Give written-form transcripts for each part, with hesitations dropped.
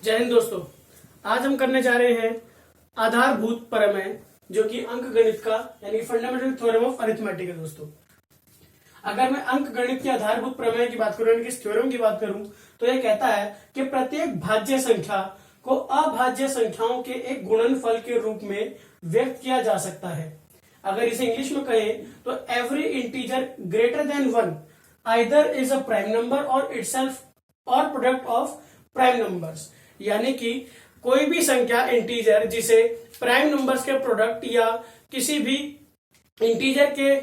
जय हिंद दोस्तों। आज हम करने जा रहे हैं आधारभूत प्रमेय, जो कि अंक गणित का यानी फंडामेंटल थ्योरम ऑफ अरिथमेटिक है। दोस्तों, अगर मैं अंक गणित के आधारभूत प्रमेय की बात करूं, यानी कि इस थ्योरम की बात करूं, तो यह कहता है कि प्रत्येक भाज्य संख्या को अभाज्य संख्याओं के एक गुणनफल के रूप में व्यक्त किया जा सकता है। अगर इसे इंग्लिश में कहें तो every integer greater than 1 either is a prime number और इटसेल्फ और प्रोडक्ट ऑफ प्राइम नंबर्स। यानी कि कोई भी संख्या इंटीजर जिसे प्राइम नंबर्स के प्रोडक्ट या किसी भी इंटीजर के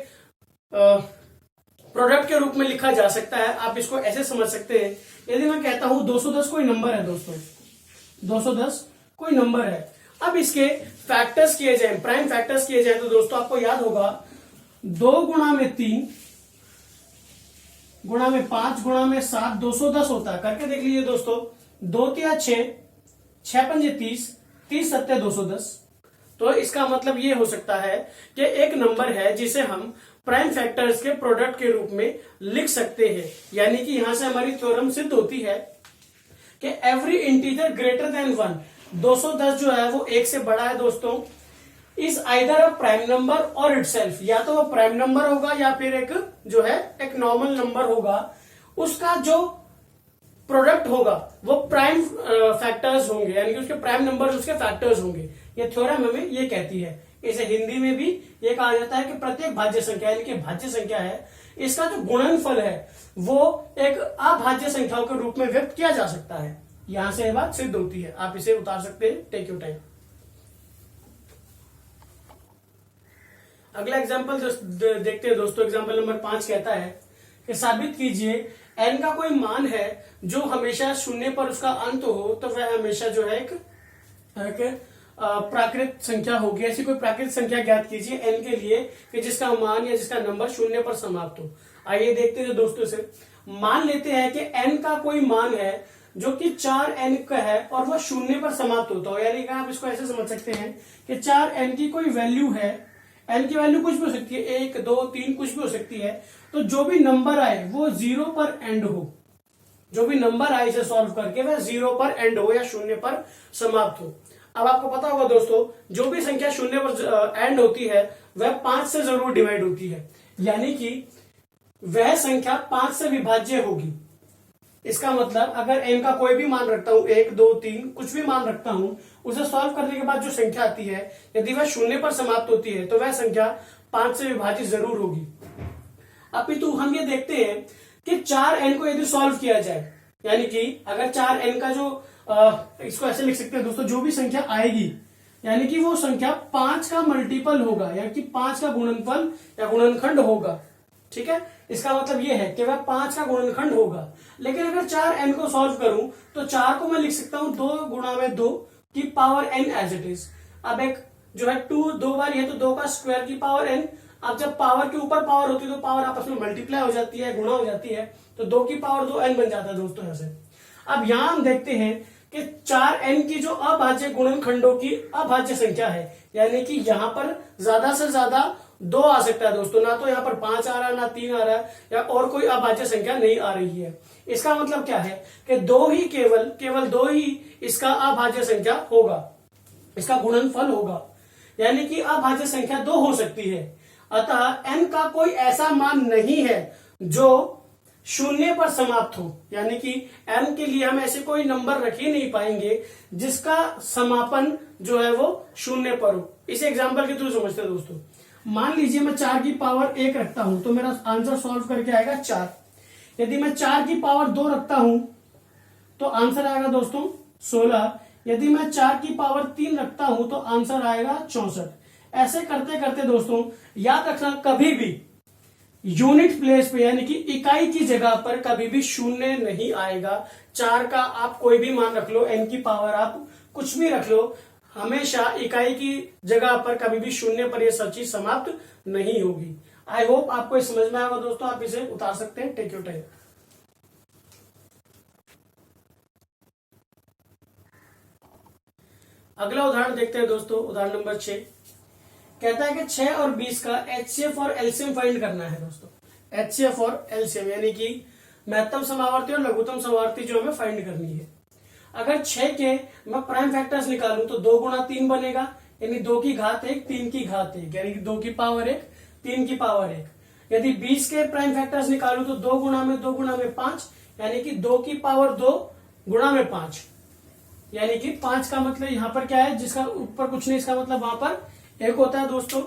प्रोडक्ट के रूप में लिखा जा सकता है। आप इसको ऐसे समझ सकते हैं, यदि मैं कहता हूं 210 कोई नंबर है दोस्तों, 210 कोई नंबर है। अब इसके फैक्टर्स किए जाए, प्राइम फैक्टर्स किए जाए, तो दोस्तों आपको याद होगा 2 गुणा में 3 गुणा में 5 गुणा में 7 210 होता है। करके देख लीजिए दोस्तों, 2 तिया 6, 6 पंजे 30, 30 सत्ते 210। तो इसका मतलब ये हो सकता है कि एक नंबर है जिसे हम प्राइम फैक्टर्स के प्रोडक्ट के रूप में लिख सकते हैं। यानी कि यहां से हमारी थ्योरम सिद्ध होती है कि एवरी इंटीजर ग्रेटर देन 1, 210 जो है वो 1 से बड़ा है दोस्तों, is either a prime number और इटसेल्फ, या तो वो प्राइम नंबर होगा या फिर एक जो है एक नॉर्मल नंबर होगा। उसका जो प्रोडक्ट होगा वो प्राइम फैक्टर्स होंगे, यानी कि उसके प्राइम नंबर उसके फैक्टर्स होंगे। ये थ्योरम हमें ये कहती है। इसे हिंदी में भी ये कहा जाता है कि प्रत्येक भाज्य संख्या, यानी कि भाज्य संख्या है, इसका जो गुणनफल है वो एक अभाज्य संख्याओं के रूप में व्यक्त किया जा सकता है। यहां से ये बात सिद्ध होती है। आप इसे उतार सकते हैं, टेक योर टाइम। अगला एग्जाम्पल देखते हैं दोस्तों। एग्जाम्पल नंबर 5 कहता है कि साबित कीजिए n का कोई मान है जो हमेशा शून्य पर उसका अंत हो, तो वह हमेशा जो है एक प्राकृत संख्या होगी। ऐसी कोई प्राकृत संख्या ज्ञात कीजिए n के लिए कि जिसका मान या जिसका नंबर शून्य पर समाप्त हो। आइए देखते हैं दोस्तों से। मान लेते हैं कि n का कोई मान है जो कि 4n का है और वह शून्य पर समाप्त होता हो। यानी कि आप इसको ऐसे समझ सकते हैं कि 4n की कोई वैल्यू है, n की वैल्यू कुछ भी हो सकती है, 1 2 3 कुछ भी हो सकती है। तो जो भी नंबर आए वो 0 पर एंड हो, जो भी नंबर आए इसे सॉल्व करके वह 0 पर एंड हो या शून्य पर समाप्त हो। अब आपको पता होगा दोस्तों, जो भी संख्या शून्य पर एंड होती है वह 5 से जरूर डिवाइड होती है, यानी कि वह संख्या 5 से विभाज्य होगी। इसका मतलब अगर n का कोई भी मान रखता हूं, 1 2 3 कुछ भी मान रखता हूं, उसे सॉल्व करने के बाद जो संख्या आती है, यदि वह शून्य पर समाप्त होती है तो वह संख्या 5 से विभाजित जरूर होगी। अपितु हम ये देखते हैं कि 4n को यदि सॉल्व किया जाए, यानी कि अगर 4n का जो इसको ऐसे लिख सकते हैं दोस्तों, जो भी संख्या आएगी यानी कि वो संख्या 5 का मल्टीपल होगा, यानी कि 5 का गुणनफल या गुणनखंड होगा। ठीक है, इसका मतलब ये है कि वह 5 का गुणनखंड होगा। लेकिन अगर 4n को सॉल्व करूं तो 4 को मैं लिख सकता हूं 2 गुणा में 2 की power n as it is. अब एक जो है 2 दो बार है तो 2 का स्क्वायर की पावर n। अब जब पावर के ऊपर पावर होती है तो पावर आपस में मल्टीप्लाई हो जाती है, गुणा हो जाती है, तो 2 की पावर 2 n बन जाता है दोस्तों ऐसे। अब यहां हम देखते हैं कि 4n की जो अभाज्य गुणनखंडों की अभाज्य संख्या है, यानी कि यहां पर ज्यादा से ज्यादा 2 आ सकता है दोस्तों, ना तो यहां पर 5 आ रहा है ना 3 आ रहा है या और कोई अभाज्य संख्या नहीं आ रही है। इसका मतलब क्या है कि 2 ही केवल 2 ही इसका अभाज्य संख्या होगा, इसका गुणनफल होगा, यानी कि अभाज्य संख्या 2 हो सकती है। अतः n का कोई ऐसा मान नहीं है जो शून्य पर समाप्त हो, यानी कि n के लिए हम ऐसे कोई नंबर रख ही नहीं पाएंगे जिसका समापन जो है वो शून्य पर हो। इस एग्जांपल के थ्रू समझते हैं दोस्तों। मान लीजिए मैं 4 की पावर 1 रखता हूं तो मेरा आंसर सॉल्व करके आएगा 4। यदि मैं 4 की पावर 2 रखता हूं तो आंसर आएगा दोस्तों 16। यदि मैं 4 की पावर 3 रखता हूं तो आंसर आएगा 64। ऐसे करते करते दोस्तों याद रखना, कभी भी यूनिट प्लेस पे यानी कि इकाई की जगह पर कभी भी शून्य नहीं आएगा। 4 का आप कोई भी मान रख लो, n की पावर आप कुछ भी रख लो, हमेशा इकाई की जगह पर कभी भी शून्य पर यह सब चीज समाप्त नहीं होगी। आई होप आपको समझ में आएगा दोस्तों। आप इसे उतार सकते हैं, टेक योर टाइम। अगला उदाहरण देखते हैं दोस्तों। उदाहरण नंबर 6 कहता है कि 6 और 20 का एचसीएफ और एलसीएम फाइंड करना है दोस्तों। एचसीएफ और एलसीएम यानी कि महत्तम समावर्ती और लघुत्तम समावर्ती जो हमें फाइंड करनी है। अगर 6 के मैं प्राइम फैक्टर्स निकालूं तो 2 गुणा 3 बनेगा, यानी 2 की घात 1 3 की घात 1, यानी 2 की पावर 1 3 की पावर 1। यदि 20 के प्राइम फैक्टर्स निकालूं तो 2 गुणा में 2 गुणा में 5, यानी कि 2 की पावर 2 गुणा में 5, यानी कि 5 का मतलब यहां पर क्या है, जिसका ऊपर कुछ नहीं, इसका मतलब वहां पर 1 होता है दोस्तों।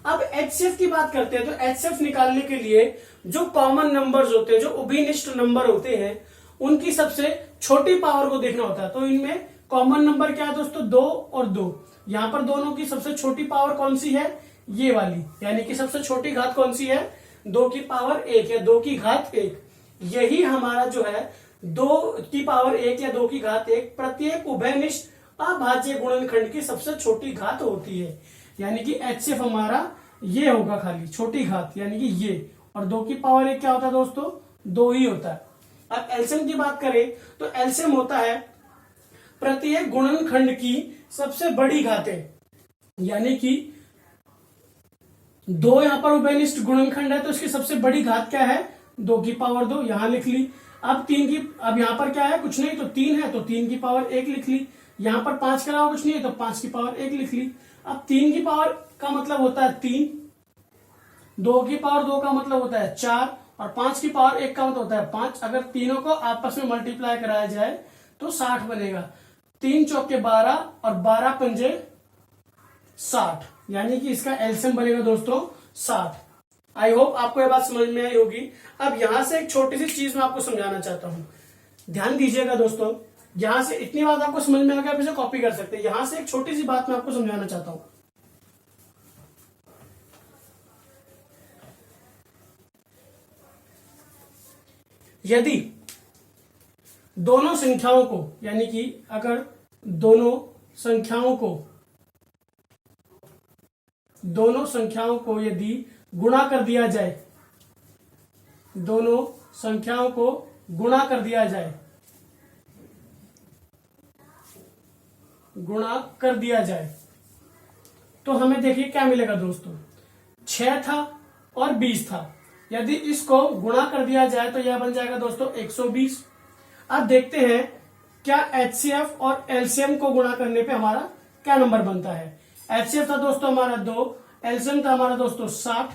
अब एचसीएफ की बात करते हैं, तो एचसीएफ निकालने के लिए जो कॉमन नंबर्स होते हैं, जो उभयनिष्ठ नंबर होते हैं, उनकी सबसे छोटी पावर को देखना होता है। तो इनमें कॉमन नंबर क्या है दोस्तों, 2 और 2। यहां पर दोनों की सबसे छोटी पावर कौन सी है, ये वाली, यानी कि सबसे छोटी घात कौन सी है, 2 की पावर 1 या 2 की घात 1। यही हमारा जो है 2 की पावर 1 या 2 की घात 1 प्रत्येक उभयनिष्ठ अभाज्य गुणनखंड की सबसे छोटी घात होती है। यानी कि एचसीएफ हमारा ये होगा, खाली छोटी घात, यानी कि ये, और 2 की पावर 1 क्या होता है दोस्तों, 2 ही होता है। अब एलसीएम की बात करें तो एलसीएम होता है प्रत्येक गुणनखंड की सबसे बड़ी घातें, यानी कि 2 यहां पर उभयनिष्ठ गुणनखंड है तो इसकी सबसे बड़ी घात क्या है, 2 की पावर 2, यहां लिख ली। अब यहां पर क्या है, कुछ नहीं, तो 3 है तो 3 की पावर 1 लिख ली। यहां पर 5 के अलावा कुछ नहीं है तो 5 की पावर 1 लिख ली। अब 3 की पावर का मतलब होता है 3, 2 की पावर 2 का मतलब होता है 4, और 5 की पावर 1 का मतलब होता है 5। अगर तीनों को आपस में मल्टीप्लाई कराया जाए तो 60 बनेगा। 3 चौके 12 और 12 पंजे 60, यानी कि इसका एलसीएम बनेगा दोस्तों 60। आई होप आपको यह बात समझ में आई होगी। अब यहां से एक छोटी सी चीज मैं आपको समझाना चाहता हूं, ध्यान दीजिएगा दोस्तों। यहां से इतनी बात आपको समझ में आ गया, आप इसे कॉपी कर सकते हैं। यहां से एक छोटी सी बात मैं आपको समझाना चाहता हूं। यदि दोनों संख्याओं को, यानी कि अगर दोनों संख्याओं को यदि गुणा कर दिया जाए, दोनों संख्याओं को गुणा कर दिया जाए, तो हमें देखिए क्या मिलेगा दोस्तों, 6 था और 20 था। यदि इसको गुणा कर दिया जाए तो यह बन जाएगा दोस्तों 120। अब देखते हैं क्या एचसीएफ और एलसीएम को गुणा करने पे हमारा क्या नंबर बनता है। एचसीएफ था दोस्तों हमारा 2, एलसीएम था हमारा दोस्तों 60,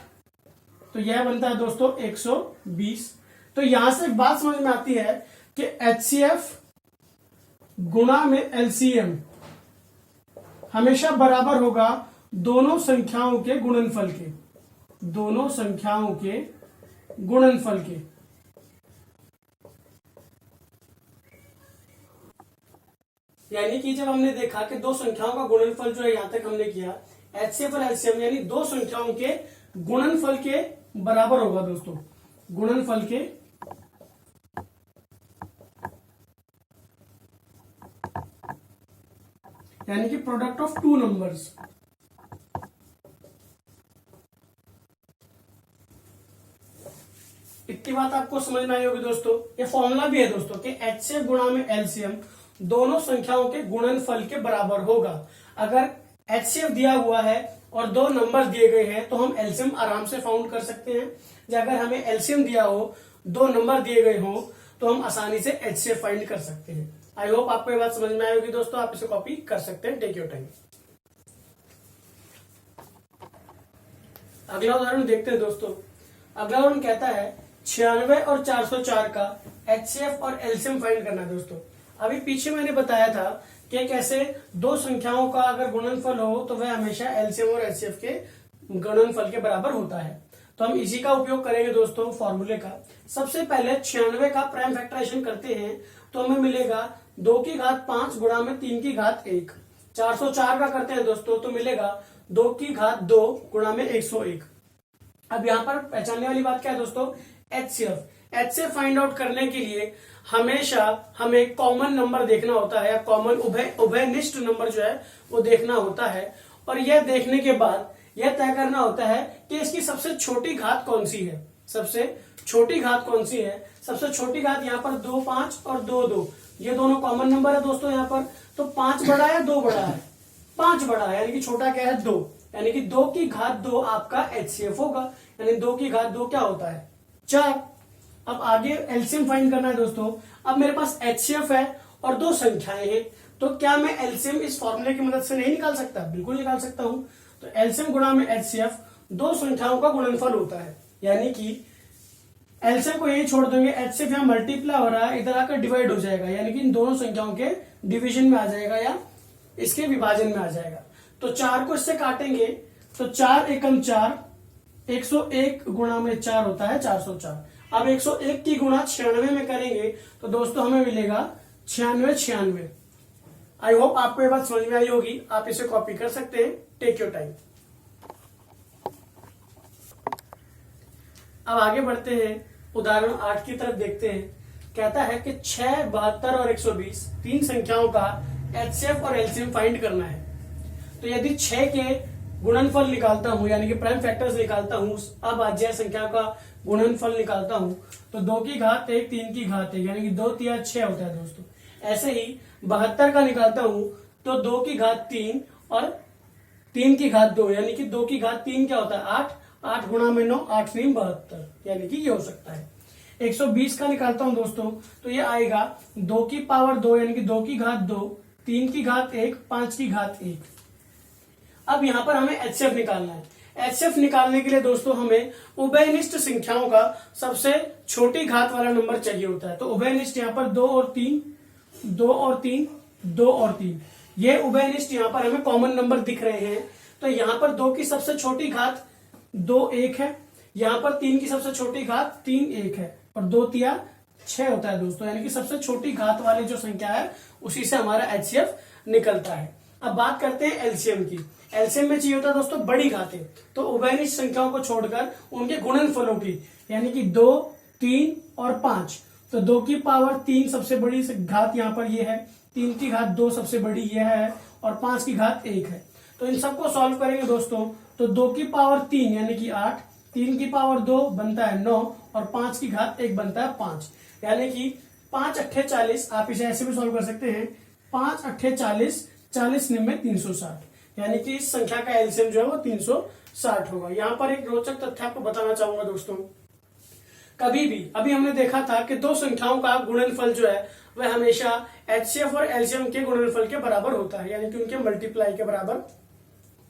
तो यह बनता है दोस्तों 120। तो यहां से एक बात समझ में आती है कि एचसीएफ गुणा में एलसीएम हमेशा बराबर होगा दोनों संख्याओं के गुणनफल के, दोनों संख्याओं के गुणनफल के। यानी कि जब हमने देखा कि दो संख्याओं का गुणनफल जो है, यहां तक हमने किया एचसीएफ और एलसीएम, यानी दो संख्याओं के गुणनफल के बराबर होगा दोस्तों, गुणनफल के यानी कि प्रोडक्ट ऑफ टू नंबर्स। इतनी बात आपको समझ में आई होगी दोस्तों। ये फॉर्मूला भी है दोस्तों कि एचसीएफ गुणा में एलसीएम दोनों संख्याओं के गुणनफल के बराबर होगा। अगर एचसीएफ दिया हुआ है और दो नंबर दिए गए हैं तो हम एलसीएम आराम से फाउंड कर सकते हैं। या अगर हमें एलसीएम दिया हो, दो नंबर दिए गए हो, तो हम आसानी से एचसीएफ फाइंड कर सकते हैं। आई होप आपको ये बात समझ में आई होगी दोस्तों। आप इसे कॉपी कर सकते हैं, टेक योर टाइम। अगला उदाहरण देखते हैं दोस्तों। अगला उदाहरण कहता है 96 और 404 का एचसीएफ और एलसीएम फाइंड करना है दोस्तों। अभी पीछे मैंने बताया था कि कैसे दो संख्याओं का अगर गुणनफल हो तो वह हमेशा एलसीएम और एचसीएफ के गुणनफल के बराबर होता है। तो हम इसी का उपयोग करेंगे दोस्तों फॉर्मूले का। सबसे पहले 96 का प्राइम फैक्टराइजेशन करते हैं तो हमें मिलेगा 2 की घात 5 गुणा में 3 की घात 1। 404 का करते हैं दोस्तों तो मिलेगा 2 की घात 2 गुणा में 101। अब यहां पर पहचानने वाली बात क्या है दोस्तों, एचसीएफ। एचसीएफ फाइंड आउट करने के लिए हमेशा हमें कॉमन नंबर देखना होता है, या कॉमन उभयनिष्ठ नंबर जो है वो देखना होता है। और यह देखने के बाद यह तय करना होता है कि इसकी सबसे छोटी घात कौन सी है। सबसे छोटी घात कौन सी है? सबसे छोटी घात यहाँ पर 2 5 और 2 2, ये दोनों कॉमन नंबर है दोस्तों यहाँ पर। तो 5 बड़ा है 2 बड़ा है? 5 बड़ा है, यानी कि छोटा क्या है 2, यानी कि 2 की घात 2 आपका एचसीएफ होगा। यानी 2 की घात 2 क्या होता है 4। अब आगे एलसीएम फाइंड करना है दोस्तों। अब मेरे पास एचसीएफ है और दो संख्याएं हैं, तो क्या मैं एलसीएम इस फॉर्मूले की मदद से नहीं निकाल सकता? बिल्कुल निकाल सकता हूं। तो एलसीएम गुणा में एचसीएफ दो संख्याओं का गुणनफल होता है, यानी कि एलसीएम को यही छोड़ देंगे, एचसीएफ यहां मल्टीप्लाई हो रहा है, इधर आकर डिवाइड हो जाएगा, यानी कि इन दोनों संख्याओं के डिवीजन में आ जाएगा या इसके विभाजन में आ जाएगा। तो 4 को इससे काटेंगे तो 4 एकम 4, 101 गुणा में 4 होता है 404। अब 101 की गुणा 96 में करेंगे तो दोस्तों हमें मिलेगा 96। आई होप आपको ये बात समझ में आई होगी। आप इसे कॉपी कर सकते हैं, टेक योर टाइम। अब आगे बढ़ते हैं, उदाहरण 8 की तरफ देखते हैं। कहता है कि 6, 72 और 120 तीन संख्याओं का एचसीएफ और एलसीएम फाइंड करना है। तो यदि 6 के गुणनफल निकालता हूं, यानी कि प्राइम फैक्टर्स निकालता हूं, अभाज्य संख्या का गुणनफल निकालता हूं, तो 2 की घात 1, 3 की घात 1, यानी कि 2 तिया 6 होता है दोस्तों। ऐसे ही 72 का निकालता हूं तो 2 की घात 3 और 3 की घात 2, यानी कि 2 की घात 3 क्या होता है 8, 8 गुणा में 9, 8 3 72, यानी कि ये हो सकता है। 120 का निकालता हूं दोस्तों तो ये आएगा 2 की पावर 2, यानी कि 2 की घात 2, 3 की घात 1, 5 की घात 1। अब यहां पर हमें एचसीएफ निकालना है। एचसीएफ निकालने के लिए दोस्तों हमें उभयनिष्ठ संख्याओं का सबसे छोटी घात वाला नंबर चाहिए होता है। तो उभयनिष्ठ यहाँ पर 2 और 3, 2 और 3, 2 और 3, ये उभयनिष्ठ यहाँ पर हमें कॉमन नंबर दिख रहे हैं। तो यहाँ पर 2 की सबसे छोटी घात 2 1 है, यहाँ पर 3 की सबसे छोटी घात 3 1 है, और 2 तिया 6 होता है दोस्तों, यानी कि सबसे छोटी घात वाली जो संख्या है उसी से हमारा एचसीएफ निकलता है। अब बात करते हैं एलसीएम की। एलसीएम में चाहिए होता है दोस्तों बड़ी घातें, तो उभयनिष्ठ संख्याओं को छोड़कर उनके गुणनफलों की, यानी कि 2, 3 और 5। तो 2 की पावर 3 सबसे बड़ी घात यहाँ पर ये है, 3 की घात 2 सबसे बड़ी यह है, और 5 की घात 1 है। तो इन सबको सॉल्व करेंगे दोस्तों तो 2 की पावर 3 यानी कि 8, 3 की पावर 2 बनता है 9, और 5 की घात 1 बनता है 5, यानी कि 5 अट्ठे 40। आप इसे ऐसे भी सॉल्व कर सकते हैं, 5 अट्ठे 40, 40 निम्न 360, यानी कि इस संख्या का एलसीएम जो है वो 360 होगा। यहाँ पर एक रोचक तथ्य आपको बताना चाहूंगा दोस्तों, कभी भी अभी हमने देखा था कि दो संख्याओं का गुणनफल जो है वह हमेशा एचसीएफ और एलसीएम के गुणनफल के बराबर होता है, यानी कि उनके मल्टीप्लाई के बराबर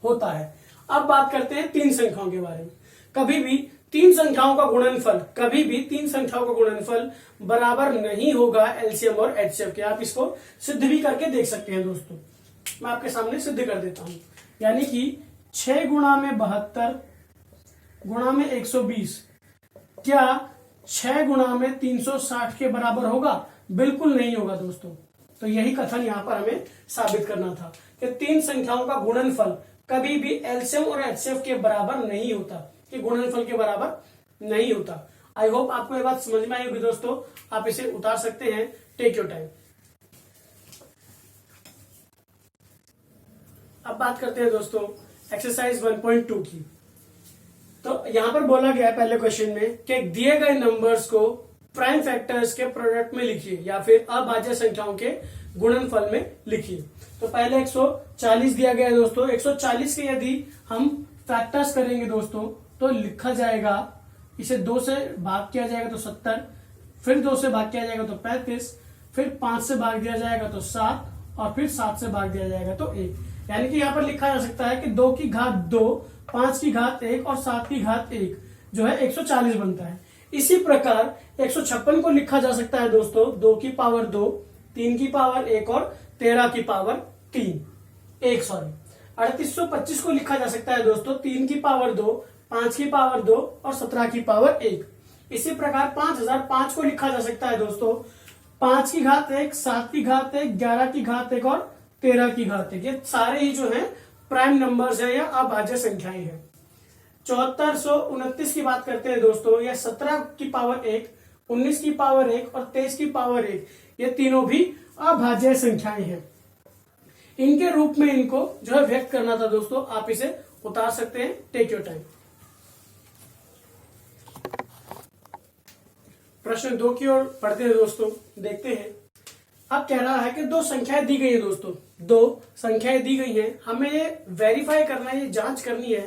होता है। अब बात करते हैं तीन संख्याओं के बारे में। कभी भी तीन संख्याओं का गुणनफल बराबर नहीं होगा एलसीएम और एचसीएफ के। आप इसको सिद्ध भी करके देख सकते हैं दोस्तों, मैं आपके सामने सिद्ध कर देता हूं। यानी कि 6 गुणा में 72 गुणा में 120 क्या 6 गुणा में 360 के बराबर होगा? बिल्कुल नहीं होगा दोस्तों। तो यही कथन यहां पर हमें साबित करना था कि तीन संख्याओं का गुणनफल कभी भी एलसीएम और एचसीएफ के बराबर नहीं होता, कि गुणनफल के बराबर नहीं होता। आई होप आपको ये बात समझ में आई होगी दोस्तों। आप इसे उतार सकते हैं, टेक योर टाइम। अब बात करते हैं दोस्तों एक्सरसाइज 1.2 की। तो यहां पर बोला गया है पहले क्वेश्चन में कि दिए गए नंबर्स को प्राइम फैक्टर्स के प्रोडक्ट में लिखिए या फिर अभाज्य संख्याओं के गुणनफल में लिखिए। तो पहले 140 दिया गया है दोस्तों। 140 के यदि हम फैक्टर्स करेंगे दोस्तों तो लिखा जाएगा, इसे 2 से भाग किया जाएगा तो 70, फिर 2 से भाग किया जाएगा तो 35, फिर 5 से भाग दिया जाएगा तो 7, और फिर 7 से भाग दिया जाएगा तो 1। यानी कि यहाँ पर लिखा जा सकता है कि 2 की घात 2, 5 की घात 1 और 7 की घात 1 जो है 140 बनता है। इसी प्रकार 156 को लिखा जा सकता है दोस्तों 2 की पावर 2, 3 की पावर 1 और 13 की पावर 1 सॉरी। 3825 को लिखा जा सकता है दोस्तों 3 की पावर 2, 5 की पावर 2 और 17 की पावर 1। इसी प्रकार 5005 को लिखा जा सकता है दोस्तों 5 की घात 1, 7 की घात 1, 11 की घात 1 और 13 की घात 1। ये सारे ही जो है प्राइम नंबर्स है या अभाज्य संख्याएं हैं। 7429 की बात करते हैं दोस्तों, यह 17 की पावर 1, 19 की पावर 1 और 23 की पावर 1, ये तीनों भी अभाज्य संख्याएं हैं। इनके रूप में इनको जो है व्यक्त करना था दोस्तों। आप इसे उतार सकते हैं, टेक योर टाइम। प्रश्न 2 की ओर पढ़ते हैं दोस्तों, देखते हैं। अब कह रहा है कि दो संख्याएं दी गई है दोस्तों, दो संख्याएं दी गई हैं, हमें ये वेरीफाई करना है, ये जांच करनी है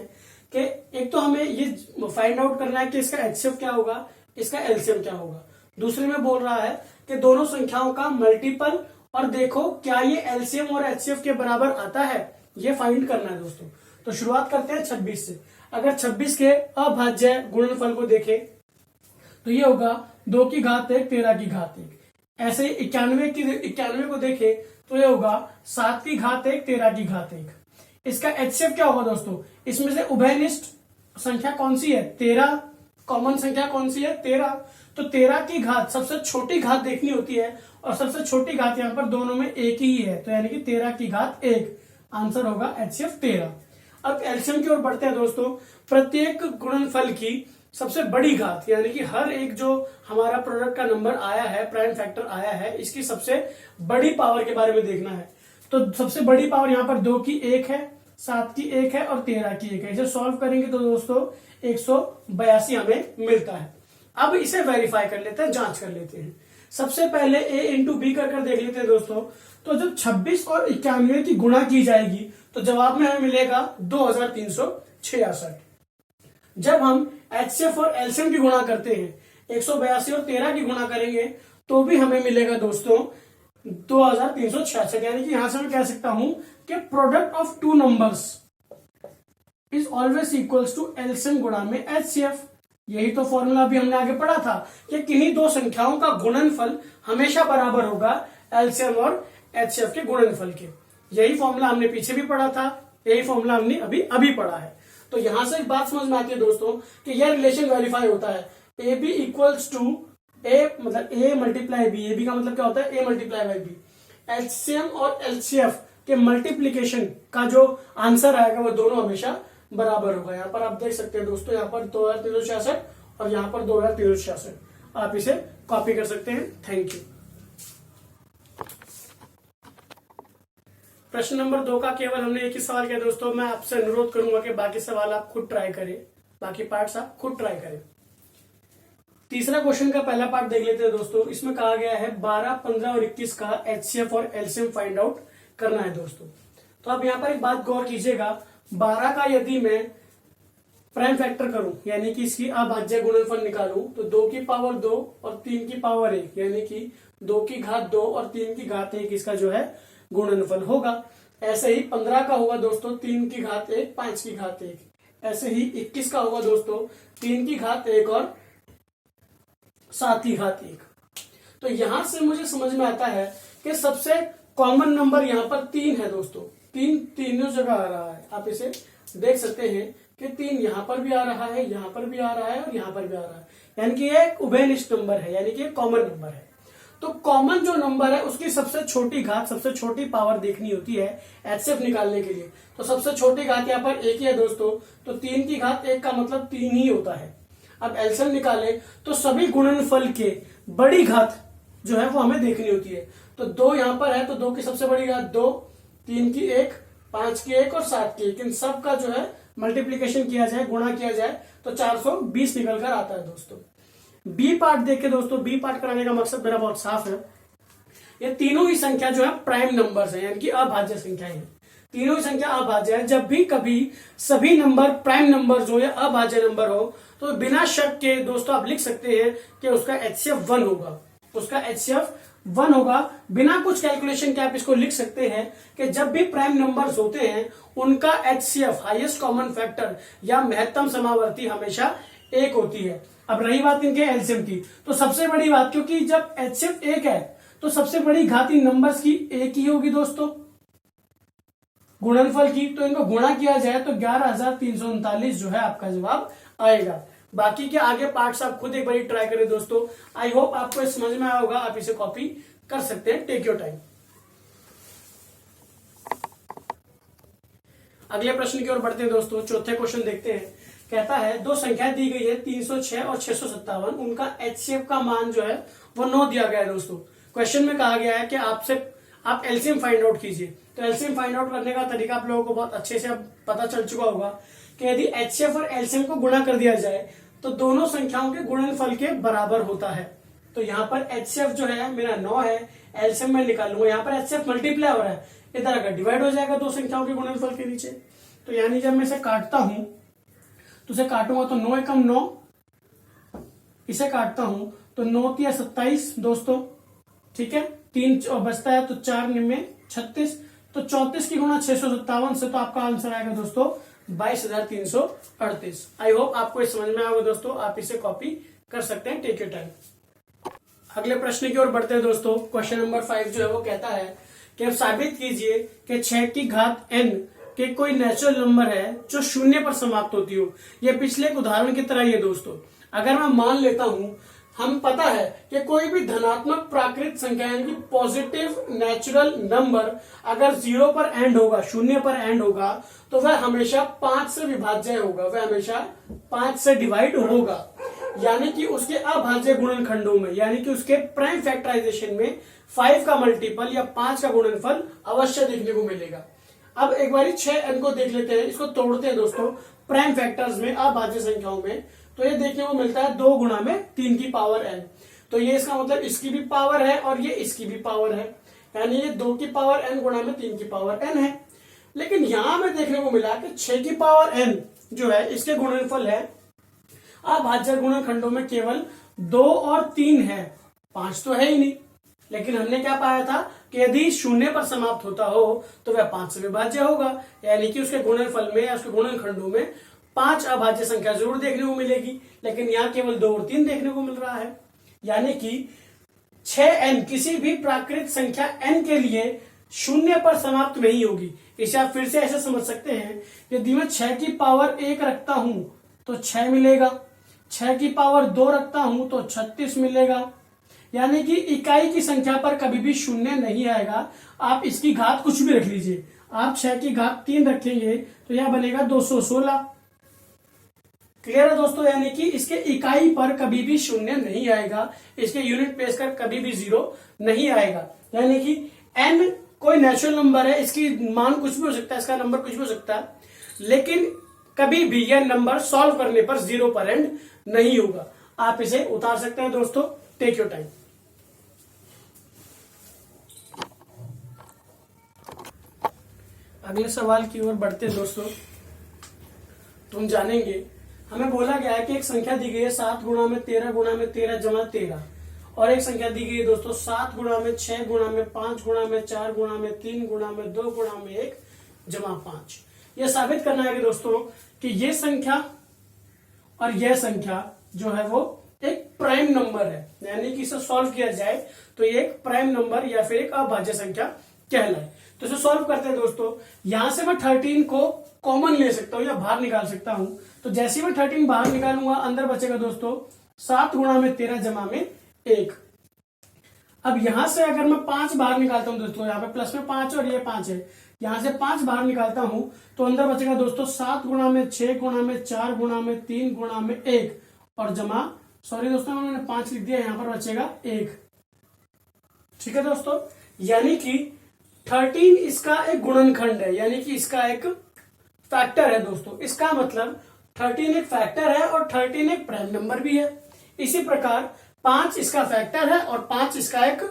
कि एक तो हमें ये फाइंड आउट करना है कि इसका एचसीएफ क्या होगा, इसका एलसीएम क्या होगा। दूसरे में बोल रहा है कि दोनों संख्याओं का मल्टीपल और देखो क्या ये एलसीएम और एचसीएफ के बराबर आता है, ये फाइंड करना है दोस्तों। तो शुरुआत करते हैं 26 से। अगर 26 के अभाज्य गुणनफल को देखें तो ये होगा 2 की घात 1 13 की घात 1। ऐसे 91 को देखें तो ये होगा 7 की घात 1 13 की घात 1। इसका एचसीएफ क्या होगा दोस्तों, इसमें से उभयनिष्ठ संख्या कौन सी है, 13। कॉमन संख्या कौन सी है, 13। तो 13 की घात सबसे छोटी घात देखनी होती है और सबसे छोटी घात यहाँ पर दोनों में एक ही है, तो यानी कि 13 की घात 1। आंसर होगा एचसीएफ 13। अब एलसीएम की ओर बढ़ते हैं दोस्तों। प्रत्येक गुणनफल की सबसे बड़ी घात यानी कि हर एक जो हमारा प्रोडक्ट का नंबर आया है, प्राइम फैक्टर आया है, इसकी सबसे बड़ी पावर के बारे में देखना है। तो सबसे बड़ी पावर यहाँ पर 2 की 1 है, 7 की 1 है और 13 की 1 है। इसे सॉल्व करेंगे तो दोस्तों 182 हमें मिलता है। अब इसे वेरीफाई कर लेते हैं, जांच कर लेते हैं। सबसे पहले a इंटू बी कर देख लेते हैं दोस्तों। तो जब 26 और 91 की गुणा की जाएगी तो जवाब में हमें मिलेगा 2366। जब हम एचसीएफ और एलसीएम की गुणा करते हैं 182 और 13 की गुणा करेंगे तो भी हमें मिलेगा दोस्तों 2366। यानी कि यहां से मैं कह सकता हूं कि product of two numbers is always equals to LCM गुणा में एचसीएफ। यही तो फॉर्मूला भी हमने आगे पढ़ा था कि किन्हीं दो संख्याओं का गुणनफल हमेशा बराबर होगा एलसीएम और एचसीएफ के गुणनफल के। यही फॉर्मूला हमने पीछे भी पढ़ा था, यही फॉर्मूला हमने अभी पढ़ा है। तो यहां से एक बात समझ में आती है दोस्तों कि यह रिलेशन वेरीफाई होता है। ए बी इक्वल्स टू ए, मतलब A multiply B. A B का मतलब क्या होता है, A multiply by B. HCM और एलसीएफ के मल्टीप्लीकेशन का जो आंसर आएगा वो दोनों हमेशा बराबर होगा। यहाँ पर आप देख सकते हैं दोस्तों, यहाँ पर 2366 और यहाँ पर 2366। आप इसे कॉपी कर सकते हैं। Thank you. प्रश्न नंबर 2 का केवल हमने एक ही सवाल किया दोस्तों। मैं आपसे अनुरोध करूंगा कि बाकी सवाल आप खुद ट्राई करें, बाकी पार्ट्स आप खुद ट्राई करें। तीसरा क्वेश्चन का पहला पार्ट देख लेते हैं दोस्तों। इसमें कहा गया है 12, 15 और 21 का एचसीएफ और एलसीएम फाइंड आउट करना है दोस्तों। तो आप यहाँ पर एक बात गौर कीजिएगा, 12 का यदि मैं प्राइम फैक्टर करूं यानी कि इसकी अभाज्य गुणनफल निकालूं तो 2 की पावर 2 और 3 की पावर 1 यानी कि 2 की घात 2 और 3 की घात 1 इसका जो है गुणनफल होगा। ऐसे ही 15 का होगा दोस्तों 3 की घात 1 5 की घात 1। ऐसे ही 21 का होगा दोस्तों 3 की घात 1 और 7 की घात 1। तो यहां से मुझे समझ में आता है कि सबसे कॉमन नंबर यहाँ पर 3 है दोस्तों। 3 तीनों जगह आ रहा है। आप इसे देख सकते हैं कि 3 यहां पर भी आ रहा है, यहां पर भी आ रहा है और यहां पर भी आ रहा है, यानी कि ये एक उभयनिष्ठ नंबर है, यानी कि एक कॉमन नंबर है। तो कॉमन जो नंबर है उसकी सबसे छोटी घात, सबसे छोटी पावर देखनी होती है एचसीएफ निकालने के लिए। तो सबसे छोटी घात यहाँ पर 1 ही है दोस्तों, तो 3 की घात 1 का मतलब 3 ही होता है। अब एलसीएम निकाले तो सभी गुणनफल के बड़ी घात जो है वो हमें देखनी होती है। तो 2 यहां पर है तो 2 की सबसे बड़ी घात 2, 3 की 1, 5 की 1 और 7 की 1। इन सब का जो है मल्टीप्लीकेशन किया जाए, गुणा किया जाए तो 420 निकल कर आता है दोस्तों। बी पार्ट देखे दोस्तों, बी पार्ट कराने का मकसद मेरा बहुत साफ है। ये तीनों ही संख्या जो है प्राइम नंबर्स है, यानी कि अभाज्य संख्याएं हैं। तीनों ही संख्या अभाज्य है। जब भी कभी सभी नंबर प्राइम नंबर्स हो या अभाज्य नंबर हो तो बिना शक के दोस्तों आप लिख सकते हैं कि उसका एचसीएफ 1 होगा, उसका एचसीएफ 1 होगा। बिना कुछ कैलकुलेशन के आप इसको लिख सकते हैं कि जब भी प्राइम नंबर्स होते हैं उनका एचसीएफ हाईएस्ट कॉमन फैक्टर या महत्तम समावर्ती हमेशा 1 होती है। अब रही बात इनके एलसीएम की, तो सबसे बड़ी बात, क्योंकि जब एचसीएफ 1 है तो सबसे बड़ी घात इन नंबर्स की 1 ही होगी दोस्तों गुणनफल की। तो इनको गुणा किया जाए तो 11339 जो है आपका जवाब आएगा। बाकी के आगे पार्ट्स आप खुद एक बार ट्राई करें दोस्तों। आई होप आपको समझ में आया होगा, आप इसे कॉपी कर सकते हैं। Take your time. अगले प्रश्न की ओर बढ़ते हैं दोस्तों। चौथे क्वेश्चन देखते हैं। कहता है दो संख्या दी गई है 306 और 657, उनका एचसीएफ का मान जो है वो 9 दिया गया है दोस्तों। क्वेश्चन में कहा गया है कि आप एलसीएम फाइंड आउट कीजिए। तो एलसीएम फाइंड आउट करने का तरीका आप लोगों को बहुत अच्छे से अब पता चल चुका होगा कि यदि एचसीएफ और एलसीएम को गुणा कर दिया जाए तो दोनों संख्याओं के गुणनफल के बराबर होता है। तो यहाँ पर एचसीएफ जो है मेरा 9 है, एलसीएम में निकालूंगा। यहाँ पर एचसीएफ मल्टीप्लाई हो रहा है, इधर अगर डिवाइड हो जाएगा दो संख्याओं के गुणनफल के नीचे। तो यानी जब मैं इसे काटता हूं तो इसे काटूंगा तो 9 एकम 9, इसे काटता हूं तो 9 तिया 27 दोस्तों, ठीक है, 3 बचता है तो 4 में 36, तो 34 की गुणा 657 से तो आपका आंसर आएगा दोस्तों 22,338। आई होप आपको इस समझ में आएगा दोस्तों, आप इसे कॉपी कर सकते हैं, टेक योर टाइम। अगले प्रश्न की ओर बढ़ते हैं दोस्तों। क्वेश्चन नंबर 5 जो है वो कहता है कि अब साबित कीजिए कि 6 की घात n के कोई नेचुरल नंबर है जो शून्य पर समाप्त होती हो। ये पिछले एक उदाहरण की तरह ही है दोस्तों। अगर मैं मान लेता हूं, हम पता है कि कोई भी धनात्मक प्राकृत संख्या यानी पॉजिटिव नेचुरल नंबर अगर 0 पर एंड होगा, शून्य पर एंड होगा, तो वह हमेशा 5 से विभाज्य होगा, वह हमेशा 5 से डिवाइड होगा। यानी कि उसके अभाज्य गुणनखंडों में, यानी कि उसके प्राइम फैक्टराइजेशन में 5 का मल्टीपल या 5 का गुणनफल अवश्य देखने को मिलेगा। अब एक बार 6n को देख लेते हैं, इसको तोड़ते हैं दोस्तों प्राइम फैक्टर्स में, अभाज्य संख्याओं में, तो ये देखने को मिलता है 2 गुणा में 3 की पावर n। तो ये इसका मतलब इसकी भी पावर है और ये इसकी भी पावर है, यानी ये 2 की पावर n गुणा में 3 की पावर n है। लेकिन यहां हमें देखने को मिला कि 6 की पावर n जो है इसके गुणनफल है अभाज्य गुणनखंडों में केवल 2 और 3 है, 5 तो है ही नहीं। लेकिन हमने क्या पाया था कि यदि शून्य पर समाप्त होता हो तो वह 5 से विभाज्य होगा, यानी कि उसके गुणनफल में या उसके गुणनखंडों में 5 अभाज्य संख्या जरूर देखने को मिलेगी। लेकिन यहाँ केवल 2 और 3 देखने को मिल रहा है, यानी कि 6n किसी भी प्राकृत संख्या n के लिए शून्य पर समाप्त नहीं होगी। इसे आप फिर से ऐसे समझ सकते हैं, यदि मैं 6 की पावर 1 रखता हूं तो 6 मिलेगा, 6 की पावर 2 रखता हूं तो 36 मिलेगा। यानी कि इकाई की संख्या पर कभी भी शून्य नहीं आएगा। आप इसकी घात कुछ भी रख लीजिए, आप 6 की घात 3 रखेंगे तो यह बनेगा 216। क्लियर है दोस्तों, यानी कि इसके इकाई पर कभी भी शून्य नहीं आएगा, इसके यूनिट प्लेस कर कभी भी 0 नहीं आएगा। यानी कि n कोई नेचुरल नंबर है, इसकी मान कुछ भी हो सकता है, इसका नंबर कुछ भी हो सकता है, लेकिन कभी भी यह नंबर सॉल्व करने पर 0 पर एंड नहीं होगा। आप इसे उतार सकते हैं दोस्तों, टेक योर टाइम। अगले सवाल की ओर बढ़ते हैं दोस्तों। तुम जानेंगे, हमें बोला गया है कि एक संख्या दी गई है 7 गुणा में 13 गुणा में 13 जमा 13, और एक संख्या दी गई है दोस्तों 7 गुणा में 6 गुणा में 5 गुणा में 4 गुणा में 3 गुणा में 2 गुणा में 1 जमा 5। यह साबित करना है कि दोस्तों कि यह संख्या और यह संख्या जो है वो एक प्राइम नंबर है, यानी कि इसे सॉल्व किया जाए तो ये एक प्राइम नंबर या फिर एक अभाज्य संख्या कहलाए। तो इसे सॉल्व करते हैं दोस्तों। यहां से मैं 13 को कॉमन ले सकता हूं या बाहर निकाल सकता हूं। तो जैसे मैं 13 बाहर निकालूंगा, अंदर बचेगा दोस्तों 7 गुणा में 13 जमा में 1। अब यहां से अगर मैं 5 बाहर निकालता हूं दोस्तों, यहाँ पे प्लस में 5 और ये 5 है, यहां से 5 बाहर निकालता हूं तो अंदर बचेगा दोस्तों 7 गुणा में 6 गुणा में 4 गुणा में 3 गुणा में 1 और जमा, सॉरी दोस्तों मैंने 5 लिख दिया, यहां पर बचेगा 1। ठीक है दोस्तों, यानी कि 13 इसका एक गुणनखंड है, यानी कि इसका एक फैक्टर है दोस्तों। इसका मतलब 13 एक फैक्टर है और 13 एक प्राइम नंबर भी है। इसी प्रकार 5 इसका फैक्टर है और 5 इसका एक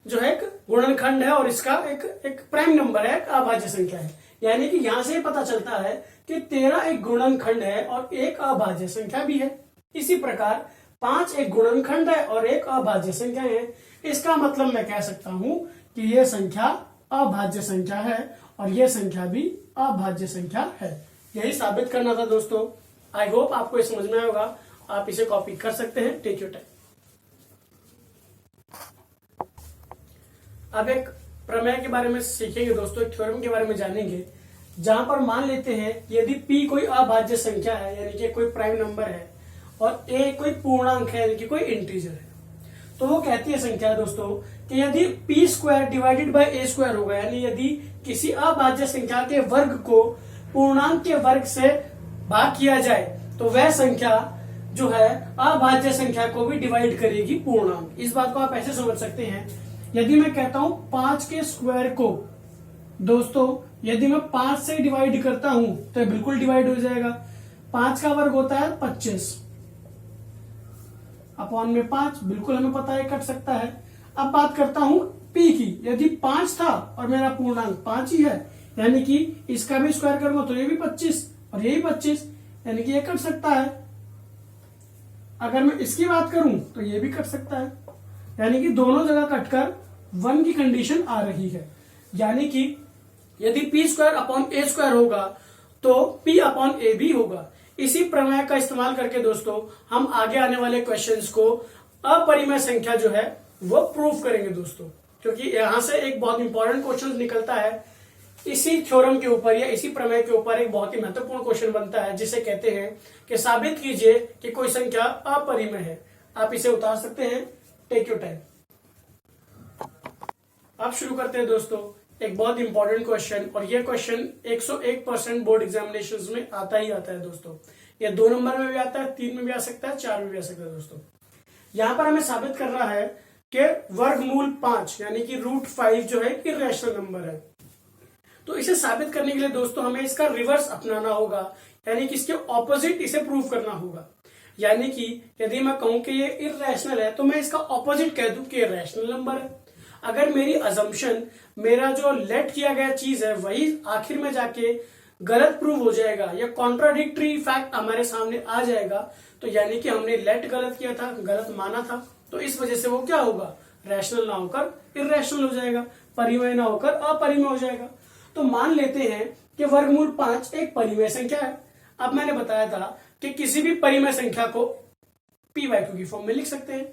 जो है एक गुणनखंड है और इसका एक प्राइम नंबर है, एक अभाज्य संख्या है। यानी कि यहां से पता चलता है कि 13 एक गुणनखंड है और एक अभाज्य संख्या भी है। इसी प्रकार 5 एक गुणनखंड है और एक अभाज्य संख्या है। इसका मतलब मैं कह सकता हूं कि यह संख्या अभाज्य संख्या है और यह संख्या भी अभाज्य संख्या है। यही साबित करना था दोस्तों। आई होप आपको ये समझ में आया होगा, आप इसे कॉपी कर सकते हैं, टेक योर टाइम। अब एक प्रमेय के बारे में सीखेंगे दोस्तों, एक थ्योरम के बारे में जानेंगे, जहां पर मान लेते हैं यदि p कोई अभाज्य संख्या है, यानी कि कोई प्राइम नंबर है, और a कोई पूर्णांक है, यानी कि कोई इंटीजर है, तो वो कहती है संख्या दोस्तों कि यदि p square divided by a square होगा, यानी यदि किसी अभाज्य संख्या के वर्ग को पूर्णांक के वर्ग से भाग किया जाए तो वह संख्या जो है अभाज्य संख्या को भी डिवाइड करेगी पूर्णांक। इस बात को आप ऐसे समझ सकते हैं, यदि मैं कहता हूं 5 के स्क्वायर को दोस्तों यदि मैं 5 से डिवाइड करता हूं तो बिल्कुल डिवाइड हो जाएगा। 5 का वर्ग होता है 25 अपॉन में 5, बिल्कुल हमें पता है कट सकता है। अब बात करता हूं p की, यदि 5 था और मेरा पूर्णांक 5 ही है, यानी कि इसका भी स्क्वायर करूंगा तो ये भी 25 और ये भी 25, यानी कि ये कट सकता है। अगर मैं इसकी बात करूं तो ये भी कट सकता है। यानी कि दोनों जगह कटकर 1 की कंडीशन आ रही है। यानी कि यदि p square upon a square होगा तो p अपॉन a भी होगा। इसी प्रमेय का इस्तेमाल करके दोस्तों हम आगे आने वाले क्वेश्चंस को अपरिमेय संख्या जो है वो प्रूव करेंगे दोस्तों, क्योंकि यहां से एक बहुत इंपॉर्टेंट क्वेश्चन निकलता है इसी थ्योरम के ऊपर या इसी प्रमेय के ऊपर। एक बहुत ही महत्वपूर्ण क्वेश्चन बनता है जिसे कहते हैं कि साबित कीजिए कि कोई संख्या अपरिमेय है। आप इसे उतार सकते हैं, टेक योर टाइम। अब शुरू करते हैं दोस्तों एक बहुत इंपॉर्टेंट क्वेश्चन, और यह क्वेश्चन 101% बोर्ड एग्जामिनेशंस में आता ही आता है दोस्तों। यह 2 नंबर में भी आता है, 3 में भी आ सकता है, 4 में भी आ सकता है दोस्तों। यहां पर हमें साबित कर रहा है कि वर्गमूल 5 यानी कि √5 जो है इर्रेशनल नंबर है। तो इसे साबित करने के लिए दोस्तों हमें इसका रिवर्स अपनाना होगा, यानी कि इसके ऑपोजिट इसे प्रूव करना होगा। यानी कि यदि मैं कहूं कि ये इर्रेशनल है तो मैं इसका ऑपोजिट कह दूं कि ये रैशनल नंबर है। अगर मेरी अजम्पशन, मेरा जो लेट किया गया चीज है वही आखिर में जाके गलत प्रूव हो जाएगा या कॉन्ट्राडिक्टरी फैक्ट हमारे सामने आ जाएगा, तो यानी कि हमने लेट गलत किया था, गलत माना था, तो इस वजह से वो क्या होगा, रैशनल ना होकर इर्रेशनल हो जाएगा, परिमेय ना होकर अपरिमेय हो जाएगा। तो मान लेते हैं कि वर्गमूल 5 एक परिमेय संख्या है। अब मैंने बताया था कि किसी भी परिमेय संख्या को p/q की फॉर्म में लिख सकते हैं,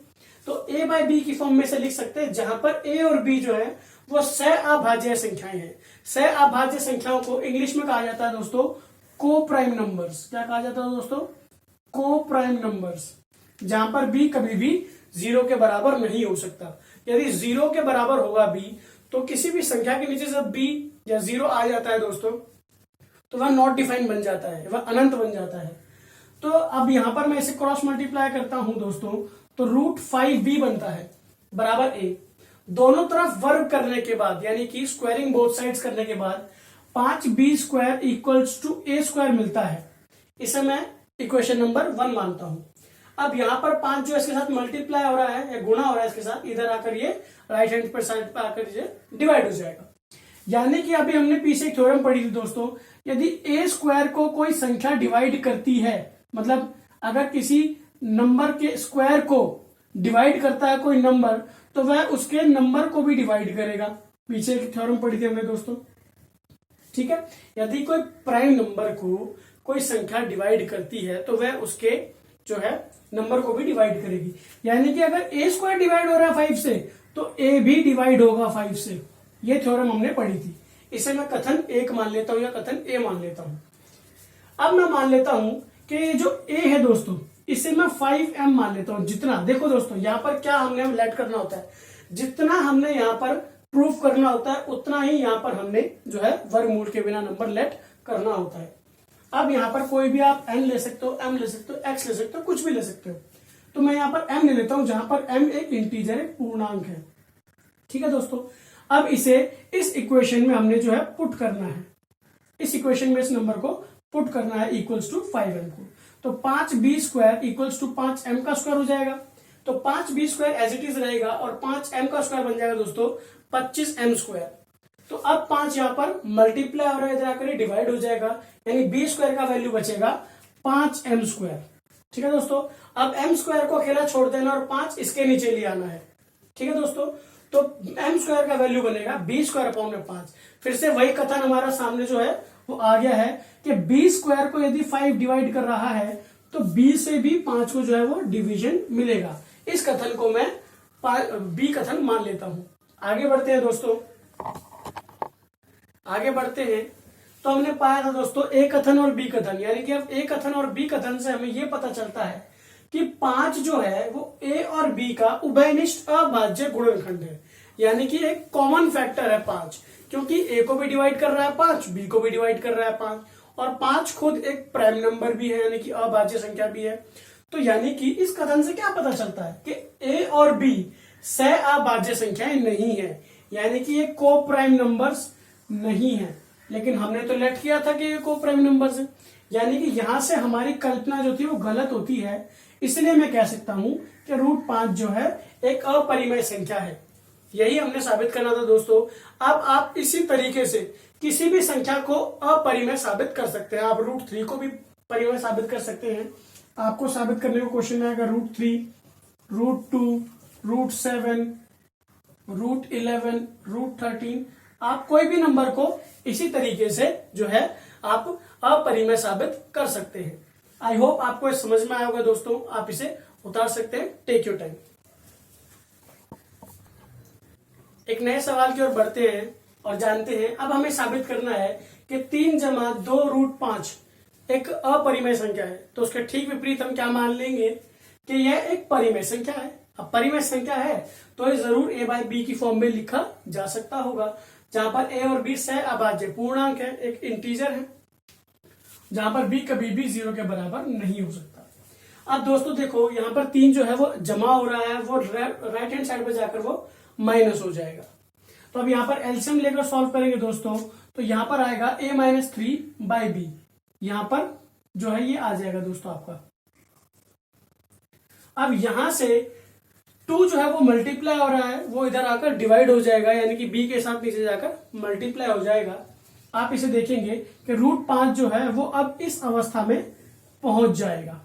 तो a/b की फॉर्म में से लिख सकते हैं, जहां पर a और b जो है वो सहअभाज्य संख्याएं हैं। सहअभाज्य संख्याओं को इंग्लिश में कहा जाता है दोस्तों को प्राइम नंबर्स। क्या कहा जाता है दोस्तों, को प्राइम नंबर्स, जहां पर b कभी भी 0 के बराबर नहीं हो सकता। यदि 0 के बराबर होगा b तो किसी भी संख्या के नीचे जब b या 0 आ जाता है दोस्तों तो वह नॉट डिफाइंड बन जाता है, वह अनंत बन जाता है। तो अब यहां पर मैं इसे क्रॉस मल्टीप्लाई करता हूं दोस्तों, तो √5b बनता है बराबर a। दोनों तरफ वर्ग करने के बाद यानी कि स्क्वायरिंग बोथ साइड्स करने के बाद 5b square equals to a square मिलता है। इसे मैं इक्वेशन नंबर 1 मानता हूं। अब यहां पर 5 जो इसके साथ मल्टीप्लाई हो रहा है या गुणा हो रहा है इसके साथ, इधर आकर ये राइट हैंड पर साइड पर आकर ये डिवाइड हो जाएगा। यानी कि अभी हमने पीछे एक थ्योरम पढ़ी थी दोस्तों, यदि a स्क्वायर को कोई संख्या डिवाइड करती है, मतलब अगर किसी नंबर के स्क्वायर को डिवाइड करता है कोई नंबर, तो वह उसके नंबर को भी डिवाइड करेगा। पीछे एक थ्योरम पढ़ी थी हमने दोस्तों, ठीक है। यदि कोई प्राइम नंबर को कोई संख्या डिवाइड करती है तो वह उसके जो है नंबर को भी डिवाइड करेगी। यानी कि अगर a स्क्वायर डिवाइड हो रहा है 5 से तो a भी डिवाइड होगा 5 से। ये थ्योरम हमने पढ़ी थी। इसे मैं कथन 1 मान लेता हूं या कथन a मान लेता हूं। अब मैं मान लेता हूं कि जो a है दोस्तों इसे मैं 5m मान लेता हूं। जितना, देखो दोस्तों यहां पर क्या हमने लेट करना होता है, जितना हमने यहां पर प्रूफ करना होता है उतना ही यहां पर हमने जो है वर्गमूल के बिना नंबर लेट करना होता है। अब यहां पर कोई भी आप n ले सकते हो, m ले सकते हो, x ले सकते हो, कुछ भी ले सकते हो। तो मैं यहां पर m ले लेता हूं, जहां पर m एक इंटीजर है, पूर्णांक है, ठीक है दोस्तों। अब इसे इस इक्वेशन में हमने जो है पुट करना है, इस इक्वेशन में इस नंबर को पुट करना है इक्वल्स टू 5m को। तो 5b square equals to 5m का स्क्वायर हो जाएगा। तो 5b square as it is रहेगा और 5m का स्क्वायर बन जाएगा दोस्तों 25m स्क्वायर। तो अब 5 यहां पर मल्टीप्लाई हो रहा है, इधर आकर डिवाइड हो जाएगा, यानी b स्क्वायर का वैल्यू बचेगा 5m स्क्वायर, ठीक है दोस्तों। अब m स्क्वायर को अकेला छोड़ देना और 5 इसके नीचे ले आना है, ठीक है दोस्तों। तो m स्क्वायर का वैल्यू बनेगा b स्क्वायर अपॉन में 5। फिर से वही कथन हमारा सामने जो है वो आ गया है कि b स्क्वायर को यदि 5 डिवाइड कर रहा है तो b से भी 5 को जो है वो डिवीजन मिलेगा। इस कथन को मैं b कथन मान लेता हूं। आगे बढ़ते हैं दोस्तों, आगे बढ़ते हैं। तो हमने पाया था दोस्तों a कथन और b कथन, यानी कि अब a कथन और b कथन से हमें यह पता चलता है कि 5 जो है वो a और b का उभयनिष्ठ अभाज्य गुणनखंड है। यानी कि एक कॉमन फैक्टर है 5, क्योंकि a को भी डिवाइड कर रहा है 5, b को भी डिवाइड कर रहा है 5, और 5 खुद एक प्राइम नंबर भी है, यानी कि अभाज्य संख्या भी है। तो यानी कि इस कथन से क्या पता चलता है कि a और b सहअभाज्य संख्याएं नहीं है, यानी कि ये को प्राइम नंबर्स नहीं है। लेकिन हमने तो लेट किया था कि ये को प्राइम नंबर्स है, यानी कि यहां से हमारी कल्पना जो थी वो गलत होती है। इसलिए मैं कह सकता हूं कि √5 जो है एक अपरिमेय संख्या है। यही हमने साबित करना था दोस्तों। अब आप इसी तरीके से किसी भी संख्या को अपरिमेय साबित कर सकते हैं। आप √3 को भी परिमेय साबित कर सकते हैं। आपको साबित करने को क्वेश्चन में आएगा √3, √2, √7, √11, √13, आप कोई भी नंबर को इसी तरीके से जो है आप अपरिमेय साबित कर सकते हैं। आई होप आपको ये समझ में आया होगा दोस्तों, आप इसे उतार सकते हैं। Take your time. एक नए सवाल की ओर बढ़ते हैं और जानते हैं। अब हमें साबित करना है कि 3 जमा 2√5 एक अपरिमेय संख्या है। तो उसके ठीक विपरीत हम क्या मान लेंगे कि यह एक परिमेय संख्या है। अब परिमेय संख्या है तो ये जरूर a/b की फॉर्म में लिखा जा सकता होगा, जहां पर a और b सह अभाज्य पूर्णांक है, एक इंटीजर है, जहां पर b कभी भी 0 के बराबर नहीं हो सकता। अब दोस्तों देखो, यहाँ पर 3 जो है वो जमा हो रहा है, वो राइट हैंड साइड पर जाकर वो माइनस हो जाएगा। तो अब यहाँ पर एलसीएम लेकर सॉल्व करेंगे दोस्तों, तो यहाँ पर आएगा a-3/b, यहां पर जो है ये आ जाएगा दोस्तों आपका। अब यहां से 2 जो है वो मल्टीप्लाई हो रहा है, वो इधर आकर डिवाइड हो जाएगा, यानी कि b के साथ नीचे जाकर मल्टीप्लाई हो जाएगा। आप इसे देखेंगे कि √5 जो है वो अब इस अवस्था में पहुंच जाएगा,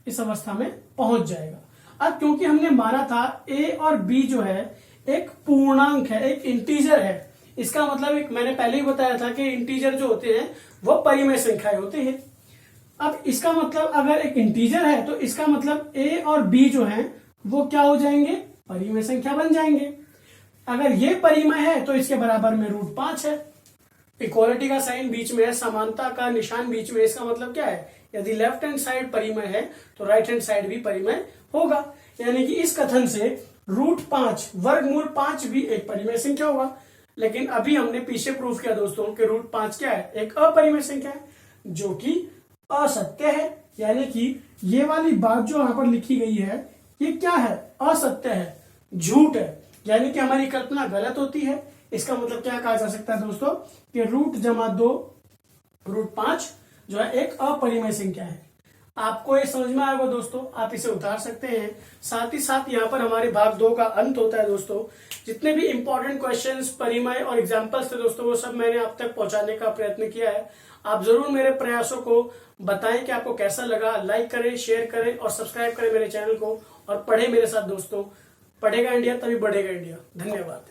इस अवस्था में पहुंच जाएगा। अब क्योंकि हमने माना था a और b जो है एक पूर्णांक है, एक इंटीजर है, इसका मतलब एक मैंने पहले ही बताया था कि इंटीजर जो होते हैं वो परिमेय संख्याएं होते हैं। अब इसका मतलब अगर एक इंटीजर है तो इसका मतलब a और b जो है वो क्या हो जाएंगे, परिमेय संख्या बन जाएंगे। अगर ये परिमेय है तो इसके बराबर में √5 है। इक्वालिटी का साइन बीच में है, समानता का निशान बीच में, इसका मतलब क्या है, यदि लेफ्ट हैंड साइड परिमेय है तो राइट हैंड साइड भी परिमेय होगा। यानी कि इस कथन से √5 वर्गमूल 5 भी एक परिमेय संख्या होगा। लेकिन अभी हमने पीछे प्रूफ किया दोस्तों कि √5 क्या है, एक अपरिमेय संख्या है, जो कि असत्य है। यानी कि ये वाली बात जो यहां पर लिखी गई है ये क्या है, असत्य है, झूठ है, यानी कि हमारी कल्पना गलत होती है। इसका मतलब क्या कहा जा सकता है दोस्तों कि √2 √5 जो है एक अपरिमेय संख्या है। आपको ये समझ में आएगा दोस्तों, आप इसे उतार सकते हैं। साथ ही साथ यहाँ पर हमारे भाग 2 का अंत होता है दोस्तों। जितने भी इंपॉर्टेंट क्वेश्चंस, परिमेय और एग्जाम्पल्स थे दोस्तों, वो सब मैंने आप तक पहुंचाने का प्रयत्न किया है। आप जरूर मेरे प्रयासों को बताएं कि आपको कैसा लगा। लाइक करें, शेयर करें और सब्सक्राइब करें मेरे चैनल को, और पढ़े मेरे साथ दोस्तों। पढ़ेगा इंडिया तभी बढ़ेगा इंडिया। धन्यवाद।